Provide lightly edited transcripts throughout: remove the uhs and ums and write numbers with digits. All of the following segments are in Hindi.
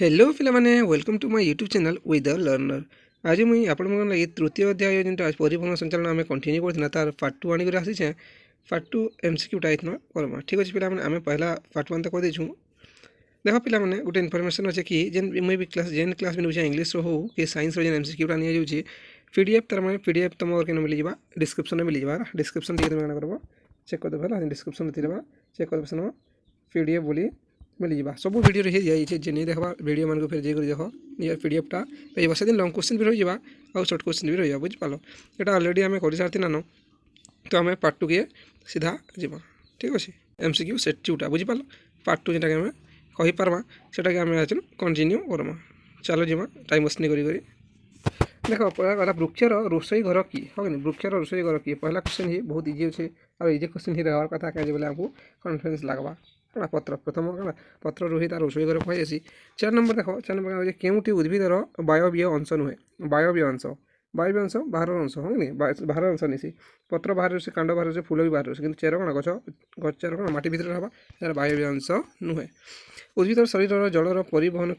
हेलो पिलामाने welcome to my YouTube channel with the learner. आज मुई आपण लगी तृतीय अध्याय जेनटा आज परिवहन संचालन आम कंटिन्यू करथिना तार पार्ट 2 आनी आसीछे। पार्ट 2 एमसीक्यू टाइप करमा ठीक अच्छे पिलामाने आम पहला पार्ट 1 तो कर देछु। देख पिलामाने गोटे इनफॉरमेशन अच्छे कि जेन मुई भी क्लास जेन क्लास भी नउछे इंग्लिश रो हो कि साइंस रो जेन एमसीक्यू टा निया जाउची पीडीएफ तार माने पीडीएफ तमर केन मिली जिबा डिस्क्रिप्शन में मिली जिबा डिस्क्रिप्शन दिके तुम करबो चेक कर देबा डिस्क्रिप्शन दिलबा चेक कर देबा पीडीएफ बोली मिल जावा सब वीडियो रही जाइए जे नहीं देखा वीडियो मान को फिर जे देख नियर पीडीएफ टा पे से दिन लॉन्ग क्वेश्चन भी रही और शॉर्ट क्वेश्चन भी रही बुझ पाल यहाँ ऑलरेडी आम कर सारी नान तो आम पार्ट 2 के सीधा जीवा ठीक अच्छे एमसीक्यू सेट 2 बुझी पाल पार्ट 2 जेटा आम कहीपरवा सेटा आम आज कंटिन्यू करमा चलो जीवा टाइम वेस्ट नहीं करी देख पहला वृक्षर रोषई घर की हाँ वृक्षर रोषई घर की पहला क्वेश्चन ही बहुत इजी अच्छे और इजी क्वेश्चन ही रहा कथा क्या बोले आपको कॉन्फिडेंस लगवा कड़ा पत्र प्रथम कड़ा पत्र रोही तार रोषई घर कही 4 नंबर देख 4 नंबर केउटी उद्भिदर वायवीय अंश नुहे वायवीय अंश बाहर अंश हाँ नहीं बाहर अंश नहीं पत्र बाहर से कांड बाहर से फूल भी बाहर से चेर कण गच चेर कण माटी भितर हवा यार वायवीय अंश नुहे उद्भिदर शरीर जलर परिवहन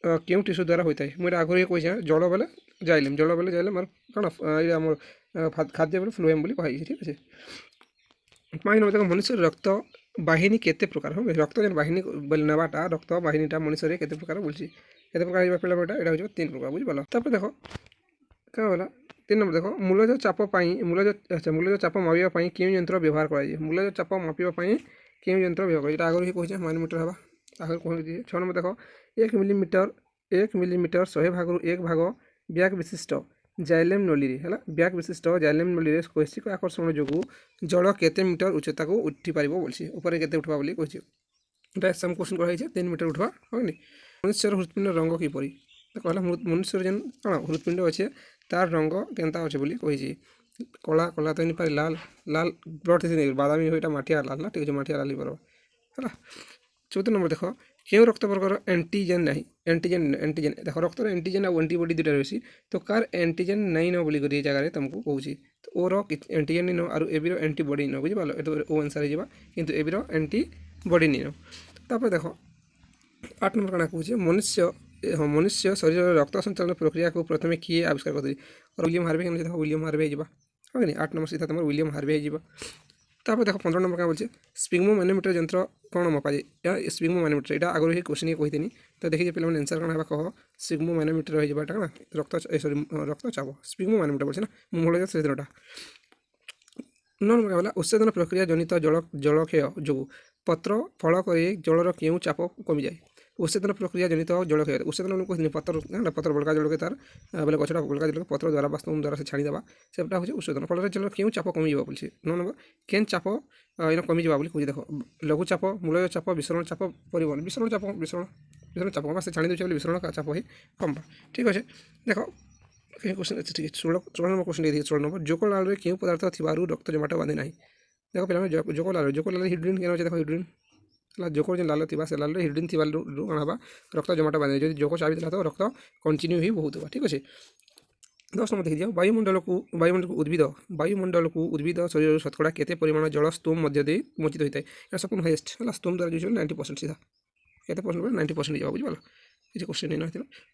क्यों टिश्यू द्वारा होता है मुझे आगे कही जल बेले जाइलेम मोर कौन ये आम खाद्य बेले फ्लोएम बोली कही ठीक अच्छे 5 नंबर देख मनुष्य रक्त बाहिनी केते प्रकार हो रक्त जेन बाहिनी नेवाटा रक्त बाहिनीटा मनुष्य केते प्रकार बोलছি केते प्रकार पे এটা হচ্ছে 3 প্রকার বুঝি পালো তারপরে দেখো क्या होला 3 नंबर देखो मूलज चाप मूलज चाप मापिबा पई केउ यंत्र व्यवहार करा जाय मूलज चाप मापिबा पई केउ यंत्र व्यवहार करा आगर ही कहि माइनोमीटर हवा आगर कहि 6 नंबर देखो 1 मिलीमीटर 100 भागरु 1 भाग ब्याग विशिष्ट जाइलेम नली है ब्याग विशिष्ट जाइलेम नली कैसिक आकर्षण जो जल केते मीटर उच्चता को उठी पार बोलছি ऊपर केते उठवा बोली कही सम क्वेश्चन कराई 3 मीटर उठवा हाँ मनुष्यर हृत्पिंड रंग किपरि कहला मनुष्यर जेन कौन हृत्पिंड अच्छे तार रंग केनता अच्छे बोली कही कला कला तो नहीं पारे लाल लाल ब्लड थी बादामी हो माटिया लाल ना ठीक है माटिया लाल है 14 नंबर देख क्यों रक्त वर्गर एंटीजेन ना एंटीजेन देख रक्त एंटीजेन और एंटीबॉडी दुटा रही तो कार एंटीजेन नहीं न बोली ये जगह तुमको कहूँ तो ओर एंटीजेन नहीं न और एबीर एंटीबॉडी न बुझिपाल ये ओ आंसर हो कि एबीर एंटीबॉडी नहीं न देख 8 नंबर कण कहूँ मनुष्य शरीर रक्त संचालन प्रक्रिया को प्रथम किए आविष्कार कर विलियम हार्वे विलियम हार्वे हो हाँ 8 नंबर सीधा तुम विलियम हार्वे हो तापर देख 15 नंबर क्या बोलছে स्पिग्मो मैनोमीटर यंत्र कौन मपा जाए स्पिग्मो मैनोमीटर यहाँ आगे ही क्वेश्चन कही तो देखिए पे आंसर कौन है कह स्पिग्मो मैनोमीटर रही ना रक्त सॉरी रक्तचाप स्पिग्मो मैनोमीटर बोलছে ना मुझे से दिनटा 9 नंबर क्या बोला उत्सेदन प्रक्रिया जनित जलक्षय जो पत्र फल कर जलर क्यों चाप कमी जाए उत्सेदन प्रक्रिया जनित जलक्षय उत्सेदन कहते पत्र पत्र बड़का जल के तार बोले गछटा बड़का जल के पत्र द्वारा बास्तव द्वारा से छाड़ीदेवा सेटा हूँ उत्सेदन फल जल क्यों चाप कमी जा बोलছি 9 नंबर केन चाप इन कमी जा बोली कही देख लघु चाप मूलज चाप विसरण चाप परिवहन विसरण चाप कम से छाड़ी दूसरे विसरण चाप ही कम ठीक अच्छे देख क्वेश्चन ठीक है 16 नंबर क्वेश्चन देखिए 16 नंबर जोको लाल में क्यों पदार्थ थी रक्त जमाटा बांधे ना देख पे जोको लाल हिड्रिन क्या देख हिड्रिन जोको जो लाल थी से लाल हिड्रिन थी कौन हाँ रक्त जमाटा बांधे जो जोको चाबी तो रक्त कंटिन्यू ही बहुत होगा ठीक अच्छे 10 नंबर देखिए वायुमंडल को उद्भिद शरीर शतकड़ा केते परिमाण जल स्तोम मध्य दे मोचित होता है यहाँ सब हाइएस्ट है स्तोम द्वारा जो 90% सीधा केते परसेंट 90% जावा बुझिपाल किसी क्वेश्चन नहीं ना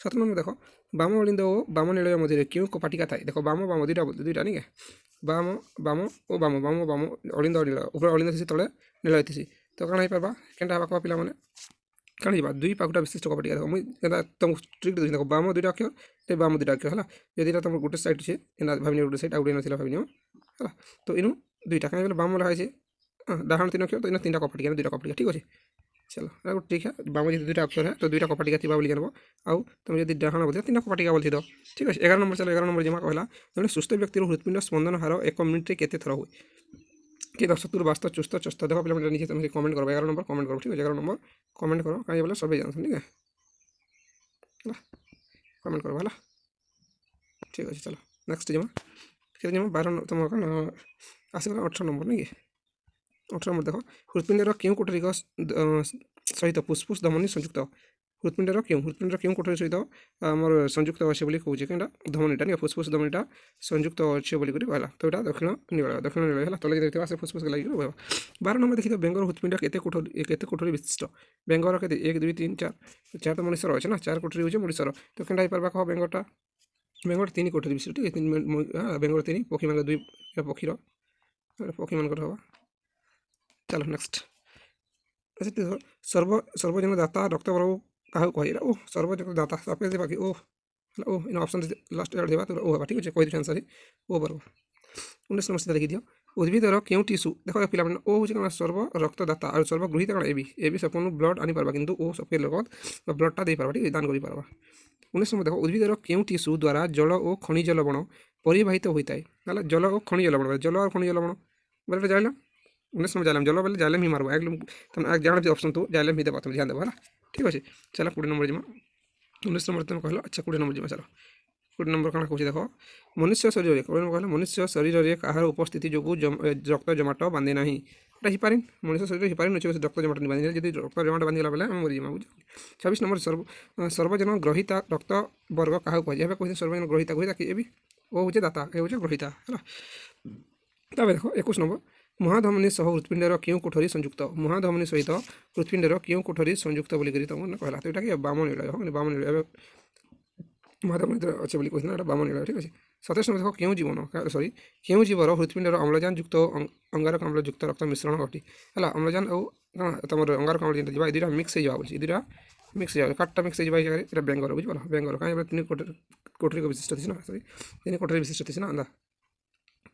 7 नंबर देख बाम अलिंद और बाम निलय मध्य क्यों कपाटिका था देख बाम बाम दुईटा नहीं बाम बाम और बाम बाम बाम अलिंद निलय ऊपर अलिंद थी तले निलय थी तो कौन हो पार्बा केनटा हवा कह पे कौन जा दुई पाखुटा विशिष्ट कपाटिका देख मुझे तुमको ट्रिक देख बाम दुईटा अक्षर ये बाम दुईटा अक्षर है यदि तुम गोटे साइड से भाव गोटे साइड आउटे ना भाव है तो इनु दुईटा कहीं बाम लगे डाहाण 3 अक्षर तो इन 3टा कपाटिका 2टा कपाटिका ठीक अच्छे चलो ठीक है बाम जो 2टा अक्षर है तो 2टा कपाटिका थी बोली जानब आउ तुम जब डाहाण बोलते 3टा कपाटिका बोलती ठीक है 11 नंबर चलो 11 नंबर जमा कहला जब सुस्थ व्यक्तिर हृत्पिंड स्पंदन हार 1 मिनिट केते थर हुए कि दर्शक वास्तव चुस्त चुस्त देख पे नीचे तुम कमेंट करो 11 नंबर कमेंट करो ठीक है 11 नंबर कमेंट करो कहीं बोले सब जानते ठीक है कमेंट करो है ठीक अच्छे चलो नेक्स्ट जमा 12 तुम कौन आसगला 18 नंबर नहीं 18 नंबर देख हृत्पिंडर क्यों कोटरिक सहित फुसफुस धमनी संयुक्त हृत्पिंडर क्यों कोठरी सहित आमर संयुक्त अच्छे बोली कौचे क्या धमनीटा नहीं फुसफुस धमनीटा संयुक्त अच्छे बोली कहला तो यहाँ दक्षिण नीलय है तले देखा से फुसफुस लगे कहवा 12 नंबर देखिए बेंगर हृत्पिंड केते कोठरी विशिष्ट बेंगर के 1 2 3 4 4 तो मनुष्यर अच्छे ना 4 कोठरी हो मनुष्यर तो क्या पार्बा कह बेंगरटा बेंगर 3 कोठरी विशिष्ट ठीक है बेंगर 3 पक्षी मान 2 पक्षीर पक्षी मान हवा चलो नेक्स्ट अच्छा सर्वजन दाता रक्तवर्ग क्या कह ओ सर्वजन दाता सबके देवा कि ओ इन ऑप्शन लास्ट देवा तो ओ ठीक है कही आंसर ओ बर्ग 19 नंबर सीधा लिखी दियो उद्भिदर क्यों टीस्यू देख पे ओ हूँ सर्व रक्तदाता और सर्वगृहित कौन ए संपूर्ण ब्लड आनी पार्बा किंतु ओ सबके लगत ब्लडटा दे पार्बा ठीक दान कर पार्बा 19 नंबर देख उद्भिदर क्यों टीस्यू द्वारा जल और खनिज लवण परिवाहित होता है जल और खनिज लवण जल और खनिज लवण बोले जाइल 19 नंबर जाइलम जल बोले जाइलम ही मारबा तुम जान भी ऑप्शन तो जाइलम ही देवा तुम ध्यान देवा ठीक अच्छे चलो 20 नंबर जीमा 19 नंबर तुम कहल अच्छा 20 नंबर जीमा चलो 20 नंबर कौन कौन देख मनुष्य शरीर में कहला मनुष्य शरीर में कहार उपस्थिति जो रक्त जमाट बांधे ना ये पारे मनुष्य शरीर हो पारे नुचे रक्त जमाट नहीं बांधे जब रक्त जमाट बांधीगला बेले आम मरीजा बुझ 26 नंबर सर्वजन ग्रहिता रक्त वर्ग क्या कह कह सर्वजन ग्रहिता ग्रहिता कि भी वो हूँ दाता ये हूँ ग्रहिता है तब देख 21 नंबर महाधमनी सह हृत्पिंडर क्यों कोठरी संयुक्त महाधमनी सहित हृत्पिंडर क्यों कोठरी संयुक्त बोली तुमने कहला तो यहाँ कि बाम नीलय महाधमनी अच्छे बोली कहना बाम नीलय ठीक अच्छे 27 नंबर देख क्यों जीवन सॉरी क्यों जीवर हृत्पिंडर अम्लजान युक्त अंगारकाम्ल युक्त रक्त मिश्रण घटी है अम्लजान और तुम अंगारकाम्ल जेटा जावा दुटा मिक्स हो बोली दुटा मिक्स हो काटा मिक्स हो जगह बेंगर बुझे बेंगर कहीं 3 कोठरी विशिष्ट थी ना सॉरी 3 कोठरी विशिष्ट थी ना अंदा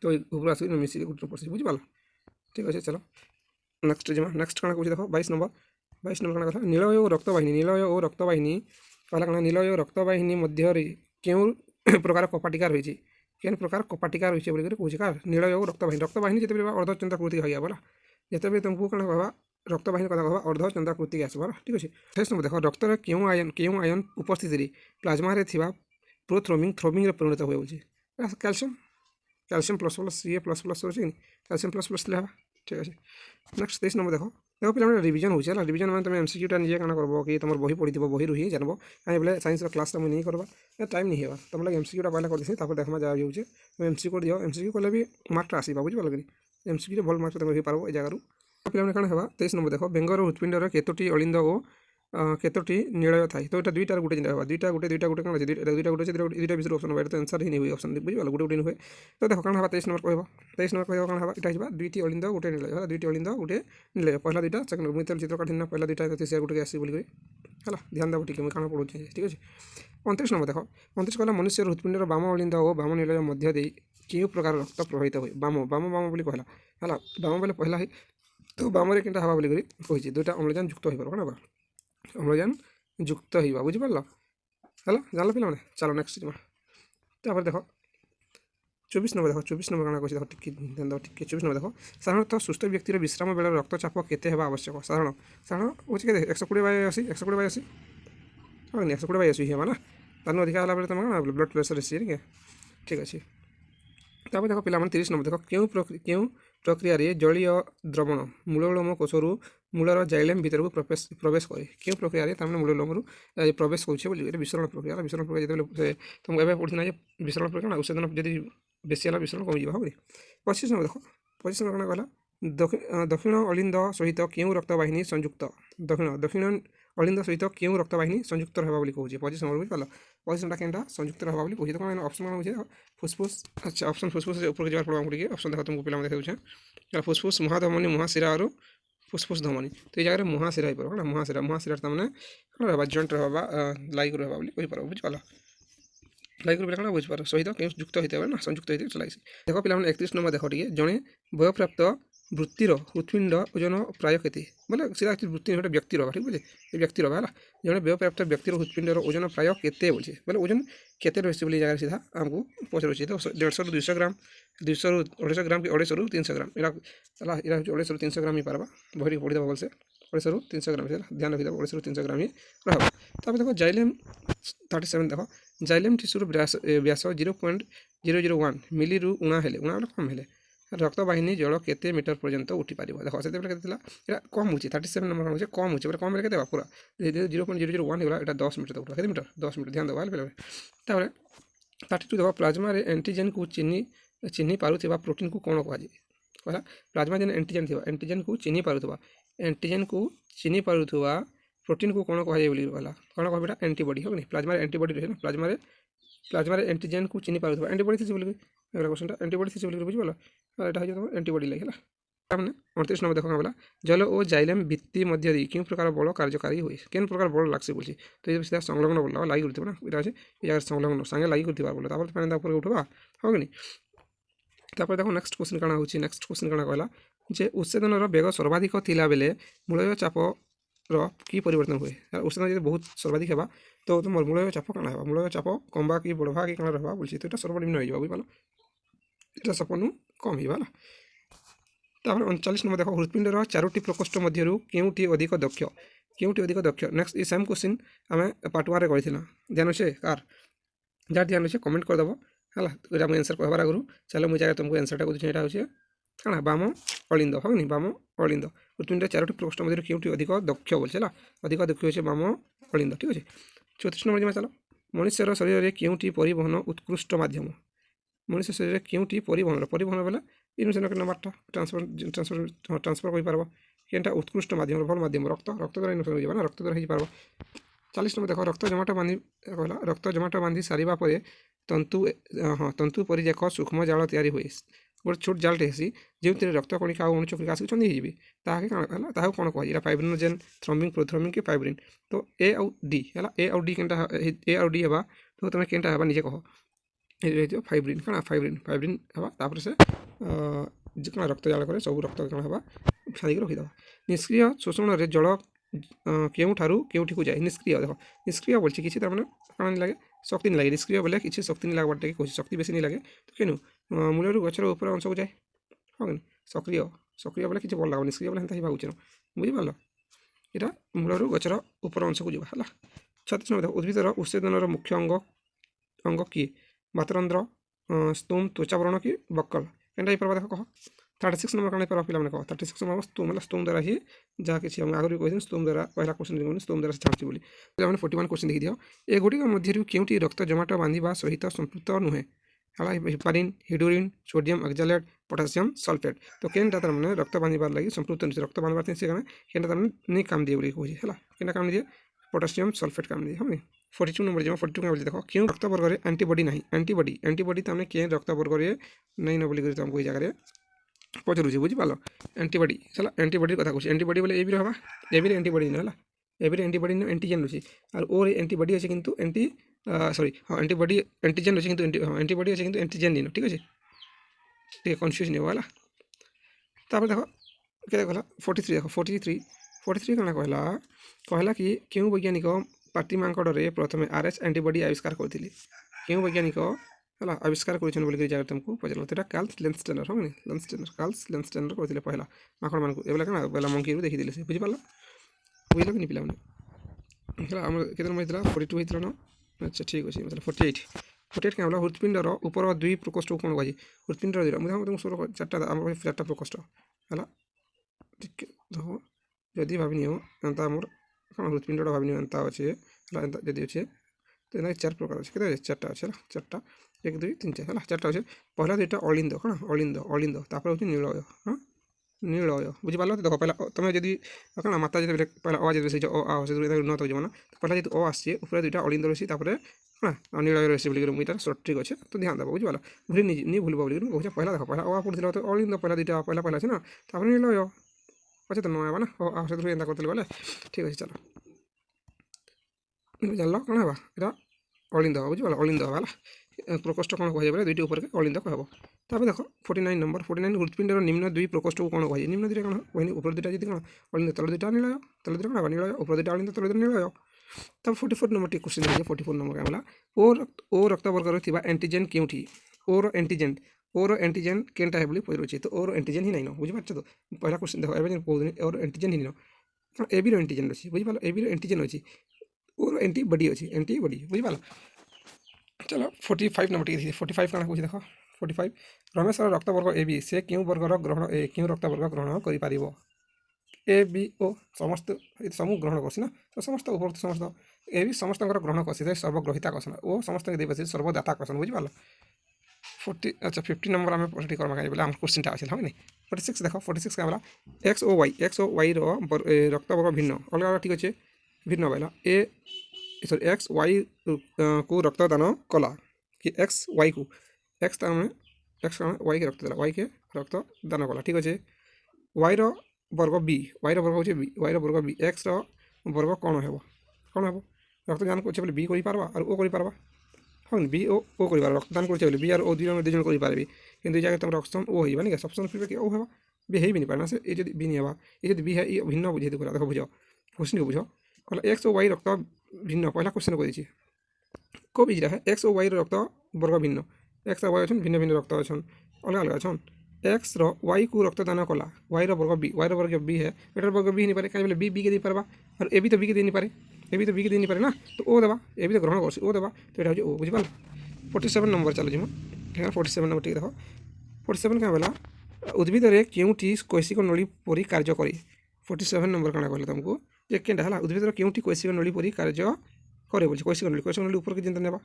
तो ऊपर आस मिसिक पड़े बुझे ठीक अच्छे चलो नेक्स्ट जीमा नेक्स्ट क्या कौन देख 22 नंबर क्या कथा नीलय और रक्तवाहिनी कहला क्या नीलय और रक्तवाहिनी मध्य क्यों प्रकार कपाटिका रही केन प्रकार कपाटिका रही बोलिक कौन क्या नीलय और रक्तवाहिनी जिते अर्धचंद्राकृति है बोला जिते भी तुमको कौन कहवा रक्तवाहिनी कथा कहवा अर्धचंद्राकृति आसवा ठीक अच्छे 28 नंबर देख रक्तर क्यों आयन उपस्थिति प्लाज्मा थ्रोबिंग परिणत हुए बोलছে कैल्शियम प्लस सी प्लस अच्छे कैल्शियम प्लस ले ठीक अच्छे नेक्स्ट 23 नंबर देख पे रिविजन हो रिविजन मैंने तुम एमसीक्यूटा निजे क्या कर कि तुम बही पढ़ी बही रुही जानब कहीं बोले साइंस क्लास तुम नहीं करवा टाइम नहीं होगा तुम लोग एमसीक्यूटा पहले कर देखा जहाँ जाऊे तुम एमसीक्यू दियो एमसीक्यू कले भी मार्कटा आसवा बुझे कि एमसीक्यू भल मार्क तुम पार ए जगह पे क्या है 23 नंबर देख बेंगर हृत्पिंडर केतोटी अलिंद और केतोटी नीलय थाए तो यहाँ दुईटार गोटे जिन दुईटा गोटे कौन अच्छे दुईटा गोटे दुईटा विषय ऑप्शन हो तो आंसर ही नहीं हुए ऑप्शन बुझे गोटे गोटे नुहे तो देख कौन है 23 नंबर कह 23 नंबर कह कौन है यहाँ दुईटी अलिंद गोटे नीलय दुईटी अलिंद गोटे नीलय पहला दुईटा सेकेंड मुझे चित्र काटिना पहला दुईटा से गोटे आस बोलिक है ध्यान देव ठीक मैं पढ़ू ठीक अच्छे 29 नंबर देख 29 कहला मनुष्य हृत्पिंडर बाम अलिंद और बाम नीलय मध्य दे क्यों प्रकार रक्त प्रभावित हुए बाम बाम बाम बोली कहला है बाम बोले पहला तो बाम क्या हवा बोलिक कही दुईटा अम्लजान युक्त हो पार कौन अम्लजान युक्त होगा बुझिपार है जान पे चलो नेक्स्ट तापर देख 24 नंबर देख 24 नंबर क्या कह टी ध्यान देव टी 24 नंबर देख साधारणतः सुस्थ व्यक्तिर विश्राम बेल रक्तचाप केते हेबा आवश्यक साधारण हूँ के 120/80 120/80 हाँ 120/80 हेबा ना तार अधिका है तुम ब्लड प्रेसर आसी ठीक अच्छे तापर देख पे 30 नंबर देख क्यों प्रक्रिया जलीय द्रवण मूललोम कोषर मूलर जाइलेम भीतर को प्रवेश करे क्यों प्रक्रिया मूललोम प्रवेश कर विसरण प्रक्रिया जो तुमको एवं पढ़ी ना विसरण प्रक्रिया औषधन जब बेसी है विसरण कमी भाव 25 नंबर देख 25 नंबर कहला दक्षिण अलिंद सहित क्यों रक्तवाहिनी संयुक्त दक्षिण अलिंद सहित क्यों रक्तवाहिनी संयुक्त रहा बोली कहूँ 25 नंबर बुझे 25 नंबर क्या संयुक्त रहा बोली कही तो कौन ऑप्शन कौन बुझे फुसफुस अच्छा ऑप्शन फुसफुस ऊपर जब पड़ा पड़े ऑप्शन देखो तुमको पे देखा फुसफुस महाधमनी महाशिरा और फुसफुस धमनी तो ये जगह महाशिरा हो पार महाशिरा मैंने कौन रहा जॉइंट रहा लाइक रहा बोली कहीपर बुझिपार लाइक क्या बुझिपार सहित क्यों युक्त होते हैं ना संयुक्त होते चलाई देख पे 31 नंबर देख टे जड़े बयप्राप्त वृत्तिर हृत्पिंड ओजन प्राय केते बोले सीधा वृत्ति गोटे व्यक्ति रहा ठीक बुझे ये व्यक्ति रहा है जड़े बयप्राप्त व्यक्तिर हृत्पिंडर ओजन प्राय केते बोले बोले ओजन केते रही बोली जगह सीधा आमको पचार तो 150 रू 200 ग्राम 200 रू 250 ग्राम कि 250 रू 300 ग्राम यहाँ 250 रू 300 ग्राम ही पार्बा बहरी पढ़ी देव भलसे 250 रू 300 ग्राम ध्यान रखी 250 रू 300 ग्राम ही रहा तापर देख जाइलेम 37 देख जाइलेम टिश्यूर व्यास 0.001 मिली रू उणा हेले उणा कम हेले ରକ୍ତବାହିନୀ ଜଳ କେତେ ମିଟର ପର୍ଯ୍ୟନ୍ତ ଉଠିପାରିବ ଦେଖ ସେତେବେଳେ କେତେ ଥିଲା ଏଇଟା କମ୍ ହେଉଛି 37 ନମ୍ବର ହେଉଛି କମ୍ ହେଉଛି ପୁରା କମ୍ ହେଲେ କେତେ ହେବ ପୁରା 0.001 ହେଇଗଲା ଏଇଟା 10 ମିଟର ଉଠିବ କେତେ ମିଟର 10 ମିଟର ଧ୍ୟାନ ଦେବା ହେଲେ ତାପରେ 32 ଦେଖ ପ୍ଲାଜମାରେ ଆଣ୍ଟିଜେନକୁ ଚିହ୍ନି ପାରୁଥିବା ପ୍ରୋଟିନକୁ କ'ଣ କୁହାଯାଏ କହିଲା ପ୍ଲାଜମା ଯେନ୍ ଆଣ୍ଟିଜେନ୍ ଥିବ ଆଣ୍ଟିଜେନକୁ ଚିହ୍ନି ପାରୁଥିବା ପ୍ରୋଟିନକୁ କ'ଣ କୁହାଯାଏ ବୋଲି କହିଲା କ'ଣ କହିବ ଏଇଟା ଆଣ୍ଟିବଡି ହେବନି ପ୍ଲାଜମାରେ ଆଣ୍ଟିବଡି ରହିଛି ନା ପ୍ଲାଜମାରେ ଆଣ୍ଟିଜେନକୁ ଚିହ୍ନି ପାରୁଥିବା ଆଣ୍ଟିବଡି ଥିସି ବୋଲି ଏଗୁଡ଼ା କ୍ୱେଶ୍ଚନଟା ଆଣ୍ଟିବଡି ଥିସି ବୋଲି ବୁଝିପାରିଲ ଏଇଟା ହେଉଛି ତୁମର ଆଣ୍ଟିବଡି ଲାଗି ହେଲା ତାମାନେ 29 ନମ୍ବର ଦେଖ ଗଲା ଜଲ ଓ ଜାଇଲେମ୍ ଭିତ୍ତି ମଧ୍ୟରେ କେଉଁ ପ୍ରକାର ବଳ କାର୍ଯ୍ୟକାରୀ ହୁଏ କେଉଁ ପ୍ରକାର ବଳ ଲାଗ୍ସି ବୋଲଛି ତ ଏ ସିଧା ସଂଲଗ୍ନ ବଳ ଲାଗି କରୁଥିବ ନା ଏଇଟା ଅଛି ଏ ଜାଗାରେ ସଂଲଗ୍ନ ସାଙ୍ଗେ ଲାଗି କରୁଥିବା ବଳ ତାପରେ ପାଣି ତା ଉପରେ ଉଠବା ହବ କି ତାପରେ ଦେଖ ନେକ୍ସଟ କ୍ୱେଶ୍ଚନ କାଣା ହେଉଛି ନେକ୍ସଟ କ୍ୱେଶ୍ଚନ କାଣା କହିଲା ଯେ ଉତ୍ସେଦନର ବେଗ ସର୍ବାଧିକ ଥିଲାବେଳେ ମୂଳୟ ଚାପର କି ପରିବର୍ତ୍ତନ ହୁଏ ଉତ୍ସେଦନ ଯଦି ବହୁତ ସର୍ବାଧିକ ହେବା ତ ତୁମର ମୂଳୟ ଚାପ କାଣା ହେବା ମୂଳୟ ଚାପ କମବା କି ବଢ଼ବା କି କାଣା ରହିବା ବୋଲଛି ତ ଏଇଟା ସର୍ବନିମ୍ନ ହେଇଯିବ ବୁଝିପାରିଲ এটা ସପନୁ କମ୍ ହେଇବା ହେଲା ତାପରେ 39 ନମ୍ବର ଦେଖ ହୃତ୍ପିଣ୍ଡର 4ଟି ପ୍ରକୋଷ୍ଠ ମଧ୍ୟରୁ କେଉଁଟି ଅଧିକ ଦକ୍ଷ ନେକ୍ସଟ ଏ ସେମ୍ କ୍ୱେଶ୍ଚିନ୍ ଆମେ ପାର୍ଟ 1 ରେ କରିଥିଲା ଧ୍ୟାନ ଅଛି କାର୍ ଯାହାର ଧ୍ୟାନ ଅଛି କମେଣ୍ଟ କରିଦେବ ହେଲା ଏଇଟା ମୁଁ ଆନ୍ସର୍ କହିବାର ଆଗରୁ ଚାଲ ମୁଁ ଜାଗାରେ ତୁମକୁ ଆନ୍ସର୍ଟା କରୁଛି ଏଇଟା ହେଉଛି କାଣା ବାମ ଅଳିନ୍ଦ ହବନି ବାମ ଅଳିନ୍ଦ ହୃତ୍ପିଣ୍ଡର 4ଟି ପ୍ରକୋଷ୍ଠ ମଧ୍ୟରୁ କେଉଁଟି ଅଧିକ ଦକ୍ଷ ବୋଲছে ହେଲା ଅଧିକ ଦକ୍ଷ ହେଉଛି ବାମ ଅଳିନ୍ଦ ଠିକ୍ ଅଛି 34 ନମ୍ବର ଯିବା ଚାଲ ମଣିଷର ଶରୀରରେ କେଉଁଟି ପରିବହନ ଉତ୍କୃଷ୍ଟ ମାଧ୍ୟମ ମଣିଷ ଶରୀରରେ କେଉଁଟି ପରିବହନ ବେଲେ ଇନୋସେନ୍ ନେବାରଟା ଟ୍ରାନ୍ସଫର କରିପାରିବ କେନ୍ଟା ଉତ୍କୃଷ୍ଟ ମାଧ୍ୟମ ଭଲ ମାଧ୍ୟମ ରକ୍ତ ଦ୍ୱାରା ଇନୋସେନ୍ ହୋଇଯିବ ନା ରକ୍ତ ଦ୍ୱାରା ହେଇପାରିବ 40 ନମ୍ବର ଦେଖ ରକ୍ତ ଜମାଟ ବାନ୍ଧି ସାରିବା ପରେ ତନ୍ତୁ ପରି ଏକ ସୂକ୍ଷ୍ମ ଜାଳ ତିଆରି ହୁଏ ଗୋଟେ ଛୋଟ ଜାଲଟେ ହେସି ଯେଉଁଥିରେ ରକ୍ତ କଣିକା ଆଉ ଅଣୁଚକ୍ରିକା ଆସିକି ଛନ୍ଦି ହେଇଯିବେ ତାହାକେ କାଣା ହେଲା ତାହାକୁ କ'ଣ କୁହାଯାଏ ଏଇଟା ଫାଇବ୍ରିନୋଜେନ୍ ଥ୍ରମ୍ବିଂ ପ୍ରୋଥ୍ରମ୍ବିଂ କି ଫାଇବ୍ରିନ୍ ତ ଏ ଆଉ ଡି ହେଲା ଏ ଆଉ ଡି ହେବା ତ ତୁମେ କେନ୍ଟା ହେବା ନିଜେ କହ ହେଇଥିବ ଫାଇବ୍ରିନ୍ କାଣା ଫାଇବ୍ରିନ୍ ହେବା ତାପରେ ସେ ଯେ କାଣା ରକ୍ତ ଜାଳ କରେ ସବୁ ରକ୍ତ କାଣା ହେବା ଛାଡ଼ିକି ରଖିଦେବା ନିଷ୍କ୍ରିୟ ଶୋଷଣରେ ଜଳ କେଉଁଠାରୁ କେଉଁଠିକୁ ଯାଏ ନିଷ୍କ୍ରିୟ ବୋଲଛି କିଛି ତାମାନେ କାଣା ଲାଗେ ଶକ୍ତି ନି ଲାଗେ ନିଷ୍କ୍ରିୟ ବୋଲେ କିଛି ଶକ୍ତି ନି ଲାଗବାର୍ଟା କହୁଛି ଶକ୍ତି ବେଶୀ ନି ଲାଗେ ତ କେନୁ ମୂଳରୁ ଗଛର ଉପର ଅଂଶକୁ ଯାଏ ହଁ କି ସକ୍ରିୟ ବୋଲେ କିଛି ଭଲ ଲାଗବ ନିଷ୍କ୍ରିୟ ବୋଲେ ହେନ୍ତା ହେବା ଉଚିତ ବୁଝିପାରିଲ ଏଇଟା ମୂଳରୁ ଗଛର ଉପର ଅଂଶକୁ ଯିବା ହେଲା 36 ନମ୍ବର ଉଦ୍ଭିଦର ଉତ୍ସେଦନର ମୁଖ୍ୟ ଅଙ୍ଗ କିଏ ମାତରନ୍ଧ୍ର स्तूम त्वचावरण की बक्कल एंटा पर देख कह 36 नंबर काने पर पिला माने कह 36 नंबर स्तूम द्वारा ही जहाँ किसी हम आगरी कह स्तूम द्वारा पहला क्वेश्चन स्तूम द्वारा छाड़ी बोली 41 क्वेश्चन देखी दियो ए गुटिक मध्य केउटी रक्त जमाट बांधिबा सहित संपृक्त नुहे हला हेपारिन हिडोरिन सोडियम ऑक्सैलेट पोटासियम सल्फेट तो केनटा तर माने रक्त बांधिबार लागि संपृक्त रक्त बांधबार से काने केनटा तर नि काम दिए बोली कहै हला केनटा काम दिए पोटासियम सल्फेट काम दिए हम 42 नंबर जमा 42 का बोली देखो क्यों रक्त वर्ग रे एंटीबॉडी नहीं एंटीबॉडी तमने के रक्त वर्ग रे नहीं न बोली तुमको कोई जगह रे पचरुछि बुझि पालो एंटीबॉडी चला एंटीबॉडी कथा कहछि एंटीबॉडी बोले एबी रहबा एबी एंटीबॉडी न हला एबी एंटीबॉडी न एंटीजन अछि और ओ एंटीबॉडी अछि किंतु सॉरी हां एंटीबॉडी एंटीजन अछि किंतु एंटीबॉडी अछि किंतु एंटीजन नहीं ठीक अछि ठीक कंफ्यूज नहीं होला तापर देखो के कहला 43 देखो 43 कना कहला कि केउ वैज्ञानिक पाटी मांकड़े प्रथम आरएच एंटीबॉडी आविष्कार करते क्यों वैज्ञानिक है आविष्कार कर तुमको पचार कार्ल लेंसटेनर हम कार्ल लेंसटेनर करते पहला माकड़ मान क्या बेला मंकी देखी से बुझिपार बुझल कि पिला के 42 होता ना अच्छा ठीक अच्छे मतलब 48 क्या हृत्पिंडर ऊपर दुई प्रकोष्ठ को कौन कह हृत्पिंडर तुम चार्टा प्रकोष्ठ है ठीक जदि भाविनी एंता मोर कौन हृत्पिंडटा भाविनी एंता अच्छे जदि अच्छे तो एना 4 प्रकार अच्छे के 4टा अच्छे 4टा 1 2 3 4 है 4टा अच्छे पहला दुईटा अलिंद कौन अलिंद तापर हूँ नीलय हाँ नीलय बुझिपार देख पहला तुम जब कौन माता जो पहला अ जब से आ से न तो जीवन तो पहला जो आसे ऊपर दुईटा अलिंद रही हाँ नीलय रही बोलिक मुझे सर्ट ट्रिक अच्छे तो ध्यान देव बुझिपार भूल नहीं भूल बोलिक कहे पहला देख पहला अ पढ़ी तो अलिंद पहला दुईटा पहला अच्छे ना नीलय अच्छे तो नया ना आ से एंता करते बोले ठीक अच्छे चलो जान कौन है यहाँ अलिंद हम बुझे अलिंद हम प्रकोष्ठ कौन कह बोले दुईटी ऊपर के अलिंद कह तापर देख 49 नंबर 49 हृत्पिंडर निम्न दुई प्रकोष्ठ को कौन कह निम्न दुईटा कौन कहनी ऊपर दुईटा जी कौन अलिंद तल दुईटा नीलय तल दुईटा कौन नीलय ऊपर दुईटा अलिंद तल दुईटा नीलय तब 44 नंबर टी क्वेश्चन देखिए 44 नंबर क्या ओ रक्त वर्ग एंटीजेन क्योंठी ओर एंटीजेन केनटा है बोली पचार तो ओर एंटीजेन ही नहीं न बुझिपार तो पहला क्वेश्चन देखो एवं कहूँ ओर एंटीजेन ही न एबी एंटीजेन अच्छी बुझिपार एबी एंटीजेन अच्छी और एंटीबॉडी अच्छी एंटीबॉडी बुझिपार चलो 45 नंबर टी 45 क्या पूछ देखो 45 ରମେଶର ରକ୍ତବର୍ଗ ଏ ବି ସେ କେଉଁ ବର୍ଗର ଗ୍ରହଣ କେଉଁ ରକ୍ତବର୍ଗ ଗ୍ରହଣ କରିପାରିବ ए बी ओ समस्त समूह ग्रहण करसी ना तो समस्त उपरोक्त समस्त ए भी समस्त ग्रहण करसी सर्वग्रहिता कसन ओ समस्त देवसी सर्वदाता कसन बुझिपाल 40 अच्छा 50 नंबर आम पढ़ी करमा कहीं बोले आम क्वेश्चनटा अच्छे हाँ 46 देख 46 क्या बोला एक्स ओ वाई रक्तवर्ग भिन्न अलग अलग ठीक अच्छे भिन्न बोला ए सॉरी एक्स वाई को रक्तदान कला कि एक्स वाई को एक्स एक्स वाई के रक्त देला वाई के रक्तदान कला ठीक अच्छे वाई वर्ग बी वाई वर्ग हो बी वाई वर्ग बी एक्स वर्ग कौन हे रक्तदान कर बी कर और ओ कर हाँ बी ओ कर रक्तदान कर बी और ओ दुई जन करेंगे कि दुई जगह तुम ऑप्शन ओ होगा नहीं ऑप्शन फिर कि ओ है बी है भी नहीं पारे ना ये जो बी नहीं है ये जो बी है ये भिन्न बुझे देखो देख बुझ क्वेश्चन को बुझ कहला एक्स ओ वाई रक्त भिन्न पहला क्वेश्चन कर को बीच है एक्स ओ वाई रक्त वर्ग भिन्न एक्स और वाई अच्छे भिन्न भिन्न रक्त अच्छन अलग अलग अच्छन एक्स वाई को रक्तदान कला वाई वर्ग बी वाई वर्ग बी है एटार वर्ग बी नहीं पारे कहीं बी बी के दी पार्बा और ए भी तो बी के दी नहीं पारे ए भी तो बी के दी नहीं पारे ना तो ओ देवा ए भी तो ग्रहण कर ओ देवा तो यहाँ ओ बुझिपाल 47 नंबर चलो जी मैं 47 नंबर ठीक देख 47 क्या बोला उद्भिद क्योंटी कैसिक नली परी कार्य करे 47 नंबर क्या कहला तुमको जे केनटा है उद्भिद क्योंटी कैसिक नली परी कार्य करे बोल कैसिक नली ऊपर के जिंदा नेबा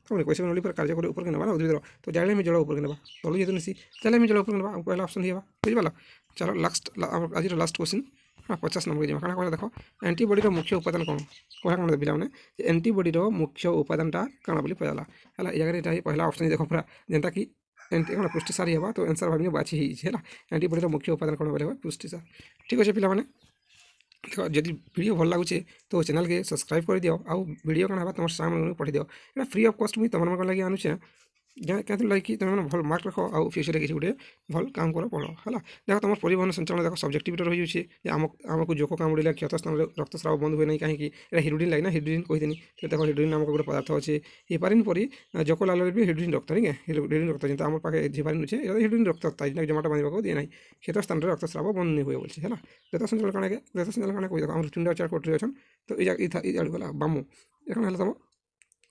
तुमने कैसिक नली पर कार्य करे ऊपर के नेबा ना उद्भिद तो जाले में जल ऊपर के नेबा तलु जेतु निसी जाले में जल ऊपर के नेबा पहला ऑप्शन ही बुझिपाल चलो लास्ट आज लास्ट क्वेश्चन हाँ 50 नंबर जी क्या कहला देख एंटीबॉडी मुख्य उपादान कौन कहला कौन पिला मैंने एंटीबॉडी मुख्य उपादानटा काଣା बोली पहला है ये पहला ऑप्शन देख पूरा जेनता कि एंटी कौन पुष्टिसार हेबा तो आंसर भाभी बाछी ही है एंटीबॉडी मुख्य उपादान कौन बोले पुष्टिसार ठीक अच्छे पिला देख जदि वीडियो भल लगुचे तो चैनल के सब्सक्राइब कर दियो आउ वीडियो कौन है तुम सामने पठाई दियो ये फ्री ऑफ कॉस्ट मुझे तुम लगे आणुचे क्या लगे तुम भल मार्क रख आउ फ्यूचर किसी गोटे भल काम कर पढ़ है देख तुम परिवहन संचालन देख सब्जेक्टिविटी रही है आमको जोक काम उड़े क्षत स्थान रक्तस्राव बंद हुए नहीं कहीं हिरोडिन लगे ना हिरोडिन कहीदेनी तो देख हिरोडिन नामक गोटे पदार्थ अच्छे हिपारिन परी जोक लाल भी हिरोडिन रक्त नहीं हिरोडिन रक्त जो आम पाखे हिपारिन अच्छे हिरोडिन रक्त जमाटा बांधे दिए ना क्षत स्थान रक्तस्राव बंद नहीं हुए बोलছে है देह संचालन कण देह संचालन कण कही देख आम चुंडा चार कोटरी अच्छा तो ये गला बाम এখন है तुम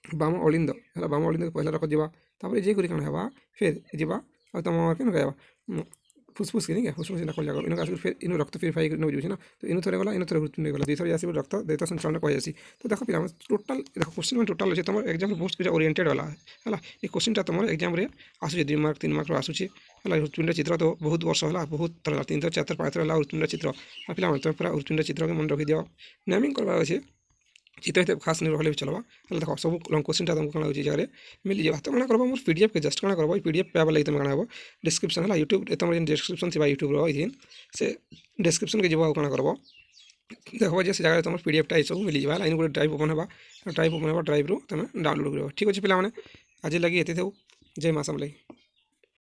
बाम अलिंद है बाम अलिंद पहला रख जावा तापर जे करी कण है फिर जावा और तुम क्या कहवा फुसफुस के नहीं फुसफुस ना जगह इन आस फिर इन रक्त प्यूरिफाई नौ जाऊँ ना तो इन थोड़े गला इन थोड़े नहीं गला दुई थोड़े आस रक्त देह संचालन कही आसी तो देख पिला टोटाल देख क्वेश्चन में टोटाल अच्छे तुम एग्जाम बहुत कुछ ओरिएंटेड वाला है ये क्वेश्चनटा तुम एग्जाम आसूँ 2 मार्क 3 मार्क आसूँ है हृत्पिंड चित्र तो बहुत वर्ष है बहुत थर 3 थर 4 थर 5 थर है हृत्पिंड चित्र पिला तुम पूरा हृत्पिंड चित्र के मन रखी दियो नेमिंग करवा अच्छे चित्र हित खास नहीं रखले भी चलवा है देख सब लंग क्वेश्चन तुमको कौन होती जगह मिल जाए तो क्या करब मोर पीडीएफ के जस्ट क्या करब पीडीएफ पाइबा लगे तुम क्या हम डिस्क्रिप्शन है यूट्यूब तुम डिस्क्रिप्शन थी यूट्यूब से डिस्क्रिप्शन के जब क्या करब देख जे से जगह तुम पीडीएफटा सब मिल जाए इन गोटे ड्राइव ओपन है ड्राइव ओपन है ड्राइव रू तुम डाउनलोड कर ठीक अच्छे पे आज लगे ये जय माँ समलाई।